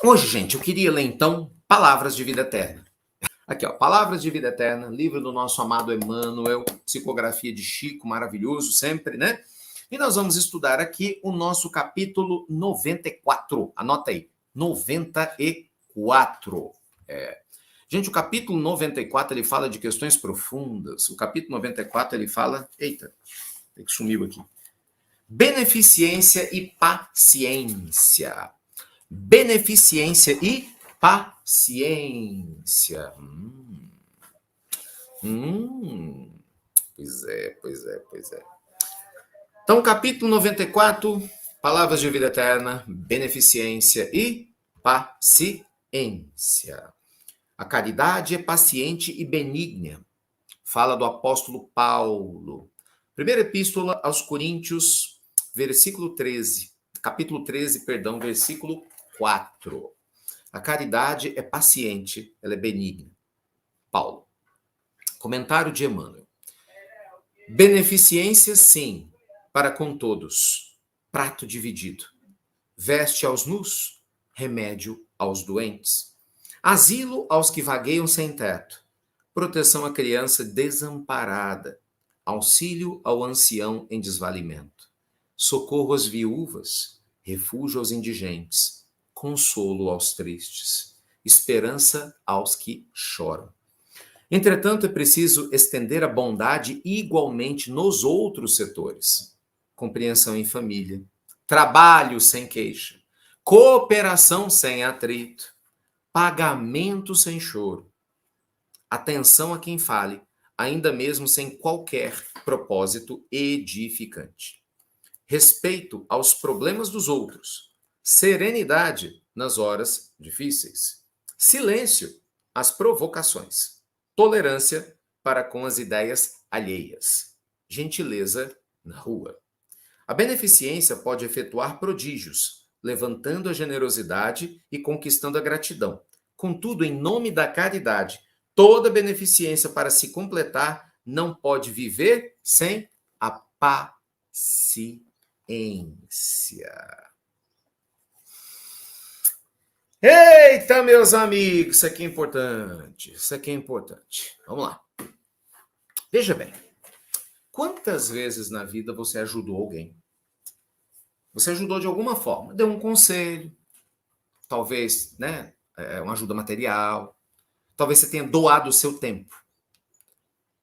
Hoje, gente, eu queria ler então Palavras de Vida Eterna. Aqui, ó, Palavras de Vida Eterna, livro do nosso amado Emmanuel, psicografia de Chico, maravilhoso sempre, né? E nós vamos estudar aqui o nosso capítulo 94. Anota aí, 94. É. Gente, o capítulo 94 ele fala de questões profundas. O capítulo 94 ele fala. Eita, tem que sumiu aqui. Beneficência e paciência. Beneficência e paciência. Pois é, pois é, pois é. Então, capítulo 94, Palavras de Vida Eterna, Beneficência e Paciência. A caridade é paciente e benigna. Fala do apóstolo Paulo. Primeira epístola aos Coríntios, versículo 13. Capítulo 13, perdão, versículo 4. A caridade é paciente, ela é benigna. Paulo. Comentário de Emmanuel. Beneficência, sim, para com todos. Prato dividido. Veste aos nus, remédio aos doentes. Asilo aos que vagueiam sem teto. Proteção à criança desamparada. Auxílio ao ancião em desvalimento. Socorro às viúvas. Refúgio aos indigentes. Consolo aos tristes. Esperança aos que choram. Entretanto, é preciso estender a bondade igualmente nos outros setores. Compreensão em família, trabalho sem queixa, cooperação sem atrito, pagamento sem choro, atenção a quem fale, ainda mesmo sem qualquer propósito edificante. Respeito aos problemas dos outros, serenidade nas horas difíceis, silêncio às provocações, tolerância para com as ideias alheias, gentileza na rua. A beneficência pode efetuar prodígios, levantando a generosidade e conquistando a gratidão. Contudo, em nome da caridade, toda beneficência para se completar não pode viver sem a paciência. Eita, meus amigos, isso aqui é importante. Isso aqui é importante. Vamos lá. Veja bem. Quantas vezes na vida você ajudou alguém? Você ajudou de alguma forma, deu um conselho, talvez, né, uma ajuda material, talvez você tenha doado o seu tempo.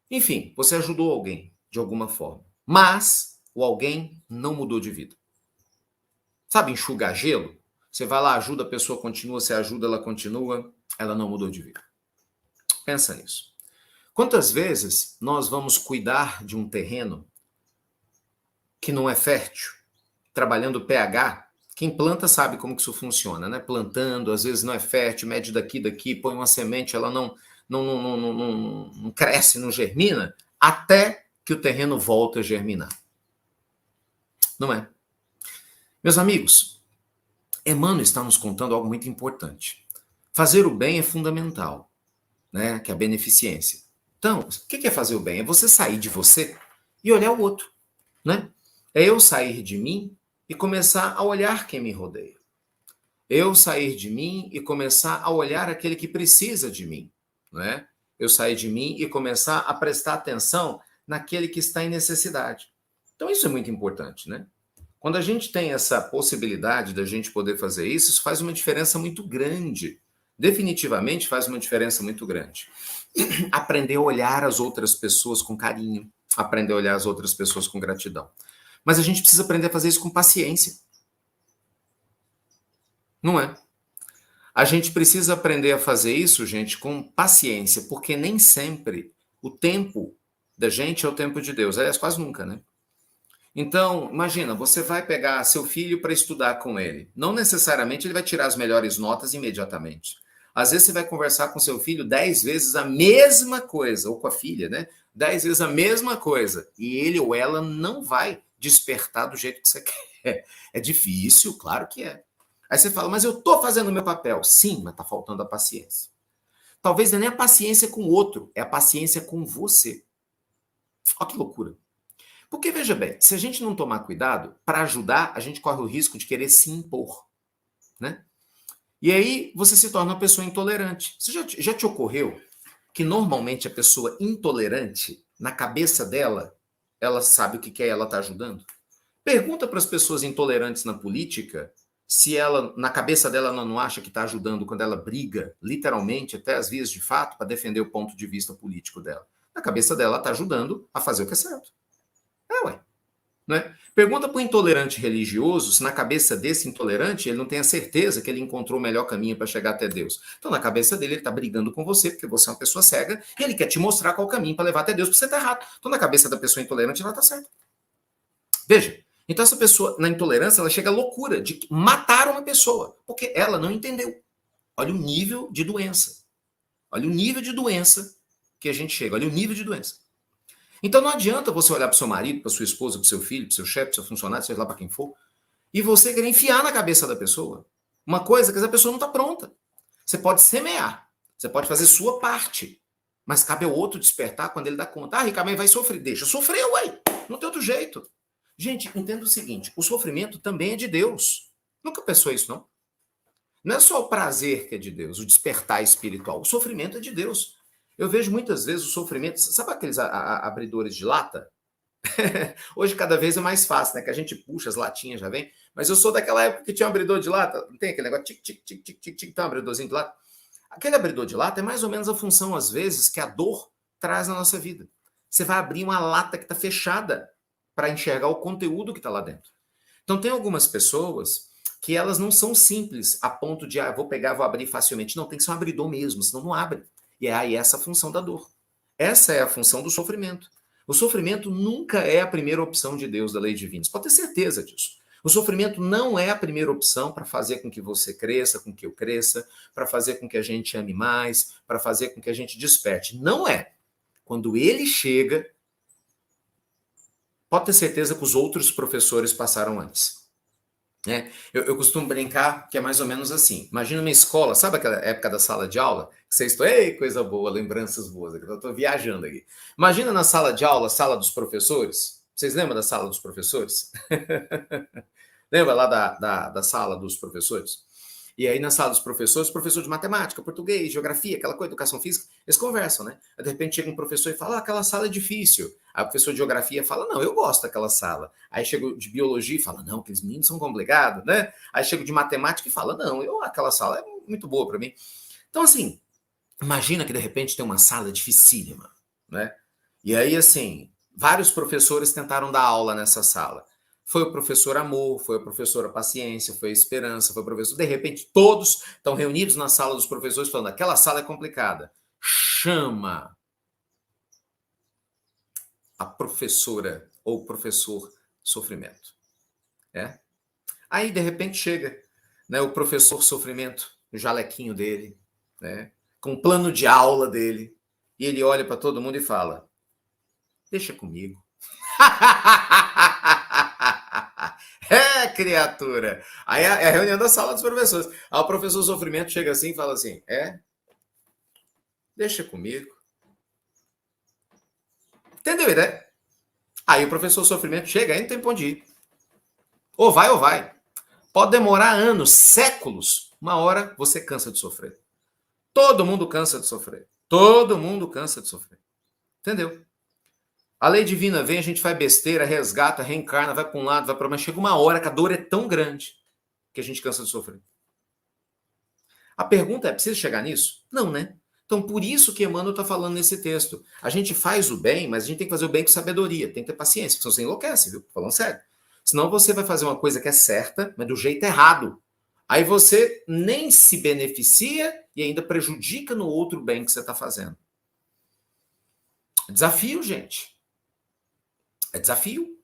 Enfim, você ajudou alguém de alguma forma, mas o alguém não mudou de vida. Sabe enxugar gelo? Você vai lá, ajuda, a pessoa continua, você ajuda, ela continua, ela não mudou de vida. Pensa nisso. Quantas vezes nós vamos cuidar de um terreno que não é fértil, trabalhando pH? Quem planta sabe como que isso funciona, né? Plantando, às vezes não é fértil, mede daqui, põe uma semente, ela não cresce, não germina, até que o terreno volta a germinar. Não é? Meus amigos, Emmanuel está nos contando algo muito importante. Fazer o bem é fundamental, né? Que é a beneficência. Então, o que é fazer o bem? É você sair de você e olhar o outro, né? É eu sair de mim e começar a olhar quem me rodeia. Eu sair de mim e começar a olhar aquele que precisa de mim, né? Eu sair de mim e começar a prestar atenção naquele que está em necessidade. Então isso é muito importante, né? Quando a gente tem essa possibilidade da gente poder fazer isso, isso faz uma diferença muito grande. Definitivamente faz uma diferença muito grande. Aprender a olhar as outras pessoas com carinho, aprender a olhar as outras pessoas com gratidão. Mas a gente precisa aprender a fazer isso com paciência. Não é? A gente precisa aprender a fazer isso, gente, com paciência, porque nem sempre o tempo da gente é o tempo de Deus. Aliás, quase nunca, né? Então, imagina, você vai pegar seu filho para estudar com ele. Não necessariamente ele vai tirar as melhores notas imediatamente. Às vezes você vai conversar com seu filho 10 vezes a mesma coisa, ou com a filha, né? 10 vezes a mesma coisa. E ele ou ela não vai despertar do jeito que você quer. É difícil, claro que é. Aí você fala, mas eu estou fazendo o meu papel. Sim, mas está faltando a paciência. Talvez não é nem a paciência com o outro, é a paciência com você. Olha que loucura. Porque, veja bem, se a gente não tomar cuidado, para ajudar, a gente corre o risco de querer se impor, né? E aí você se torna uma pessoa intolerante. Já te ocorreu que normalmente a pessoa intolerante, na cabeça dela, ela sabe o que quer e ela está ajudando? Pergunta para as pessoas intolerantes na política se ela, na cabeça dela, ela não acha que está ajudando quando ela briga, literalmente, até às vias de fato, para defender o ponto de vista político dela. Na cabeça dela, está ajudando a fazer o que é certo. Ué. Né? Pergunta para o intolerante religioso se na cabeça desse intolerante ele não tem a certeza que ele encontrou o melhor caminho para chegar até Deus. Então, na cabeça dele, ele está brigando com você porque você é uma pessoa cega e ele quer te mostrar qual o caminho para levar até Deus, porque você está errado. Então, na cabeça da pessoa intolerante, ela está certa. Veja, então essa pessoa, na intolerância, ela chega à loucura de matar uma pessoa, porque ela não entendeu. Olha o nível de doença. Olha o nível de doença que a gente chega. Olha o nível de doença. Então não adianta você olhar para o seu marido, para sua esposa, para o seu filho, para o seu chefe, para o seu funcionário, seja lá para quem for, e você querer enfiar na cabeça da pessoa uma coisa que essa pessoa não está pronta. Você pode semear, você pode fazer sua parte, mas cabe ao outro despertar quando ele dá conta. Ah, Ricardo, vai sofrer. Deixa sofrer, ué. Não tem outro jeito. Gente, entenda o seguinte, o sofrimento também é de Deus. Nunca pensou isso, não? Não é só o prazer que é de Deus, o despertar espiritual. O sofrimento é de Deus. Eu vejo muitas vezes o sofrimento... Sabe aqueles abridores de lata? Hoje cada vez é mais fácil, né? Que a gente puxa, as latinhas já vem. Mas eu sou daquela época que tinha um abridor de lata. Não tem aquele negócio tic, tic, tic, tic, tic, tic, tem um abridorzinho de lata? Aquele abridor de lata é mais ou menos a função, às vezes, que a dor traz na nossa vida. Você vai abrir uma lata que está fechada para enxergar o conteúdo que está lá dentro. Então, tem algumas pessoas que elas não são simples a ponto de, vou pegar, vou abrir facilmente. Não, tem que ser um abridor mesmo, senão não abre. E é aí essa a função da dor. Essa é a função do sofrimento. O sofrimento nunca é a primeira opção de Deus, da lei divina. Você pode ter certeza disso. O sofrimento não é a primeira opção para fazer com que você cresça, com que eu cresça, para fazer com que a gente ame mais, para fazer com que a gente desperte. Não é. Quando ele chega, pode ter certeza que os outros professores passaram antes. Né? Eu costumo brincar que é mais ou menos assim. Imagina uma escola, sabe aquela época da sala de aula? Que você estou, ei, coisa boa, lembranças boas. Eu estou viajando aqui. Imagina na sala de aula, sala dos professores. Vocês lembram da sala dos professores? Lembra lá da sala dos professores? E aí, na sala dos professores, professor de matemática, português, geografia, aquela coisa, educação física, eles conversam, né? Aí, de repente chega um professor e fala, aquela sala é difícil. Aí o professor de geografia fala, não, eu gosto daquela sala. Aí chega o de biologia e fala, não, aqueles meninos são complicados, né? Aí chega o de matemática e fala, não, aquela sala é muito boa para mim. Então, assim, imagina que de repente tem uma sala dificílima, né? E aí, assim, vários professores tentaram dar aula nessa sala. Foi o professor amor, foi a professora paciência, foi a esperança, foi o professor... De repente, todos estão reunidos na sala dos professores falando, aquela sala é complicada. Chama a professora ou professor sofrimento. É? Aí, de repente, chega, né, o professor sofrimento, o jalequinho dele, né, com o plano de aula dele, e ele olha para todo mundo e fala, deixa comigo. É, criatura! Aí é a reunião da sala dos professores. Aí o professor sofrimento chega assim e fala assim, deixa comigo. Entendeu a ideia? Aí o professor sofrimento chega, aí não tem pra onde ir. Ou vai ou vai. Pode demorar anos, séculos. Uma hora você cansa de sofrer. Todo mundo cansa de sofrer. Todo mundo cansa de sofrer. Entendeu? A lei divina vem, a gente faz besteira, resgata, reencarna, vai para um lado, vai para o outro. Mas chega uma hora que a dor é tão grande que a gente cansa de sofrer. A pergunta é, precisa chegar nisso? Não, né? Então, por isso que Emmanuel está falando nesse texto. A gente faz o bem, mas a gente tem que fazer o bem com sabedoria, tem que ter paciência, senão você enlouquece, viu? Falando sério. Senão você vai fazer uma coisa que é certa, mas do jeito errado. Aí você nem se beneficia e ainda prejudica no outro bem que você está fazendo. Desafio, gente. É desafio.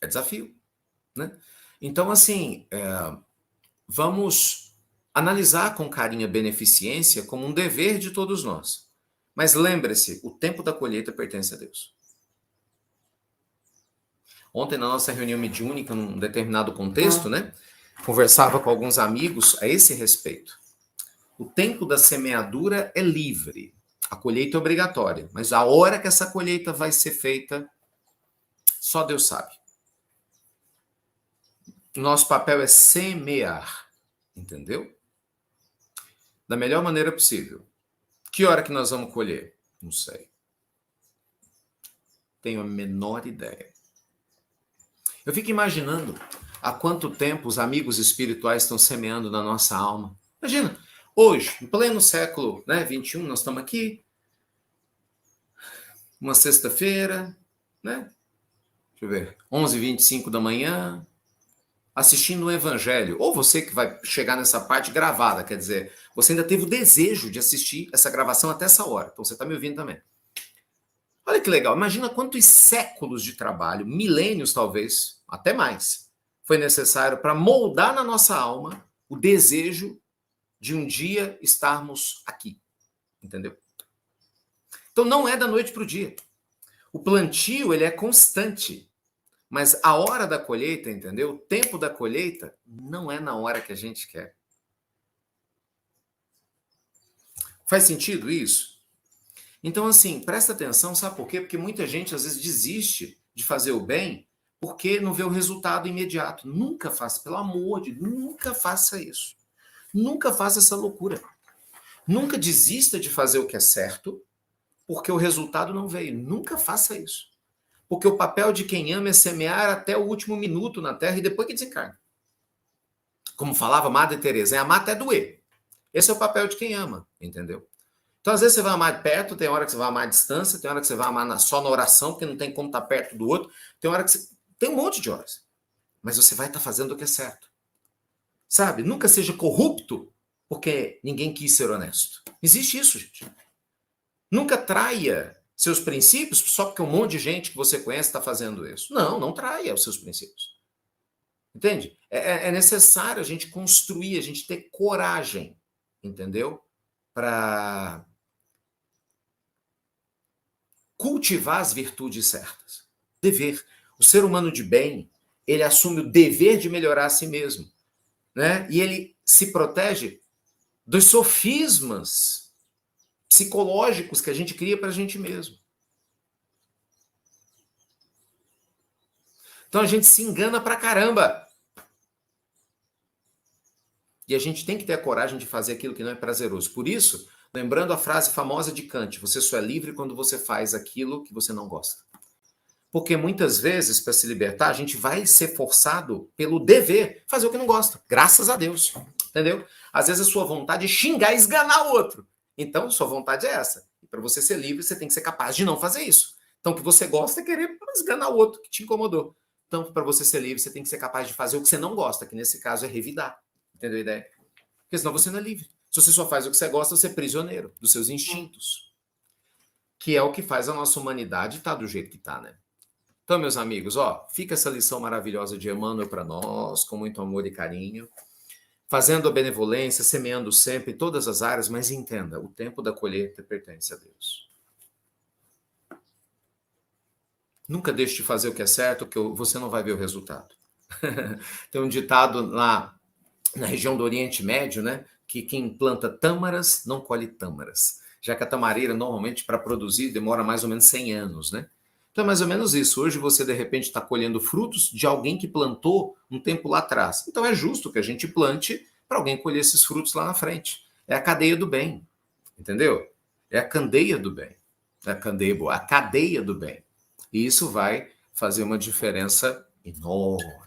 É desafio. Né? Então, assim, vamos analisar com carinho a beneficência como um dever de todos nós. Mas lembre-se, o tempo da colheita pertence a Deus. Ontem, na nossa reunião mediúnica, num determinado contexto, né, conversava com alguns amigos a esse respeito. O tempo da semeadura é livre, a colheita é obrigatória, mas a hora que essa colheita vai ser feita, só Deus sabe. Nosso papel é semear, entendeu? da melhor maneira possível. Que hora que nós vamos colher? Não sei. Tenho a menor ideia. Eu fico imaginando há quanto tempo os amigos espirituais estão semeando na nossa alma. Imagina, hoje, em pleno século, né, 21, nós estamos aqui, uma sexta-feira, né? Deixa eu ver, 11h25 da manhã, assistindo o Evangelho. Ou você que vai chegar nessa parte gravada, quer dizer, você ainda teve o desejo de assistir essa gravação até essa hora. Então você está me ouvindo também. Olha que legal, imagina quantos séculos de trabalho, milênios talvez, até mais, foi necessário para moldar na nossa alma o desejo de um dia estarmos aqui, entendeu? Então não é da noite para o dia. O plantio, ele é constante, mas a hora da colheita, entendeu? O tempo da colheita não é na hora que a gente quer. Faz sentido isso? Então, assim, presta atenção, sabe por quê? Porque muita gente, às vezes, desiste de fazer o bem porque não vê o resultado imediato. Nunca faça, pelo amor de Deus, nunca faça isso. Nunca faça essa loucura. Nunca desista de fazer o que é certo porque o resultado não veio. Nunca faça isso. Porque o papel de quem ama é semear até o último minuto na terra e depois que desencarna. Como falava Madre Teresa, é amar até doer. Esse é o papel de quem ama, entendeu? Então, às vezes, você vai amar de perto, tem hora que você vai amar à distância, tem hora que você vai amar só na oração, porque não tem como estar perto do outro, tem hora que você... Tem um monte de horas. Mas você vai estar fazendo o que é certo. Sabe? Nunca seja corrupto porque ninguém quis ser honesto. Existe isso, gente. Nunca traia seus princípios só porque um monte de gente que você conhece está fazendo isso. Não, não traia os seus princípios. Entende? É necessário a gente construir, a gente ter coragem, entendeu? Para cultivar as virtudes certas. Dever. O ser humano de bem, ele assume o dever de melhorar a si mesmo, né? E ele se protege dos sofismas psicológicos que a gente cria para a gente mesmo. Então a gente se engana pra caramba. E a gente tem que ter a coragem de fazer aquilo que não é prazeroso. Por isso, lembrando a frase famosa de Kant, você só é livre quando você faz aquilo que você não gosta. Porque muitas vezes, para se libertar, a gente vai ser forçado pelo dever fazer o que não gosta. Graças a Deus. Entendeu? Às vezes a sua vontade é xingar e esganar o outro. Então, sua vontade é essa. E para você ser livre, você tem que ser capaz de não fazer isso. Então, o que você gosta é querer esganar o outro que te incomodou. Então, para você ser livre, você tem que ser capaz de fazer o que você não gosta, que nesse caso é revidar. Entendeu a ideia? Porque senão você não é livre. Se você só faz o que você gosta, você é prisioneiro dos seus instintos. Que é o que faz a nossa humanidade estar do jeito que está, né? Então, meus amigos, ó, fica essa lição maravilhosa de Emmanuel para nós, com muito amor e carinho, fazendo a benevolência, semeando sempre em todas as áreas, mas entenda, o tempo da colheita pertence a Deus. Nunca deixe de fazer o que é certo, porque você não vai ver o resultado. Tem um ditado lá na região do Oriente Médio, né, que quem planta tâmaras não colhe tâmaras, já que a tamareira normalmente para produzir demora mais ou menos 100 anos, né? Então é mais ou menos isso. Hoje você de repente está colhendo frutos de alguém que plantou um tempo lá atrás. Então é justo que a gente plante para alguém colher esses frutos lá na frente. É a cadeia do bem, entendeu? É a candeia do bem. É a candeia boa, a cadeia do bem. E isso vai fazer uma diferença enorme.